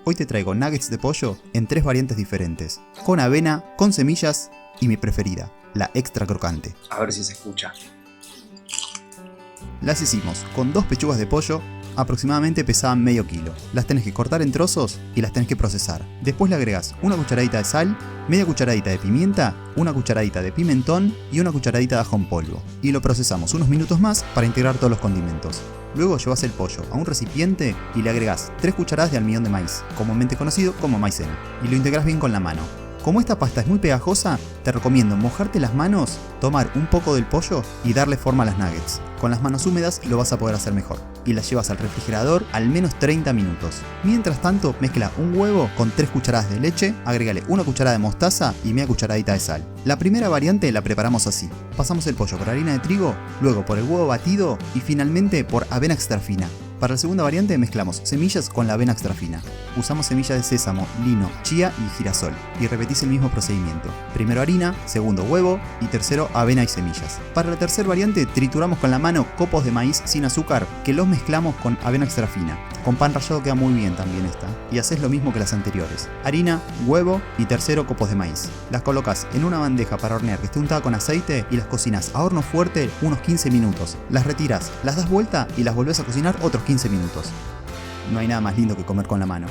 hoy te traigo nuggets de pollo en 3 variantes diferentes, con avena, con semillas y mi preferida, la extra crocante. A ver si se escucha. Las hicimos con 2 pechugas de pollo, aproximadamente pesaban medio kilo. Las tenés que cortar en trozos y las tenés que procesar. Después le agregás una cucharadita de sal, media cucharadita de pimienta, una cucharadita de pimentón y una cucharadita de ajo en polvo. Y lo procesamos unos minutos más para integrar todos los condimentos. Luego llevas el pollo a un recipiente y le agregás 3 cucharadas de almidón de maíz, comúnmente conocido como maicena, y lo integrás bien con la mano. Como esta pasta es muy pegajosa, te recomiendo mojarte las manos, tomar un poco del pollo y darle forma a las nuggets. Con las manos húmedas lo vas a poder hacer mejor. Y las llevas al refrigerador al menos 30 minutos. Mientras tanto, mezcla un huevo con 3 cucharadas de leche, agrégale una cucharada de mostaza y media cucharadita de sal. La primera variante la preparamos así. Pasamos el pollo por harina de trigo, luego por el huevo batido y finalmente por avena extra fina. Para la segunda variante mezclamos semillas con la avena extra fina. Usamos semillas de sésamo, lino, chía y girasol. Y repetís el mismo procedimiento. Primero harina, segundo huevo y tercero avena y semillas. Para la tercera variante trituramos con la mano copos de maíz sin azúcar que los mezclamos con avena extra fina. Con pan rallado queda muy bien también esta. Y haces lo mismo que las anteriores. Harina, huevo y tercero copos de maíz. Las colocas en una bandeja para hornear que esté untada con aceite y las cocinas a horno fuerte unos 15 minutos. Las retiras, las das vuelta y las volvés a cocinar otros 15 minutos. No hay nada más lindo que comer con la mano.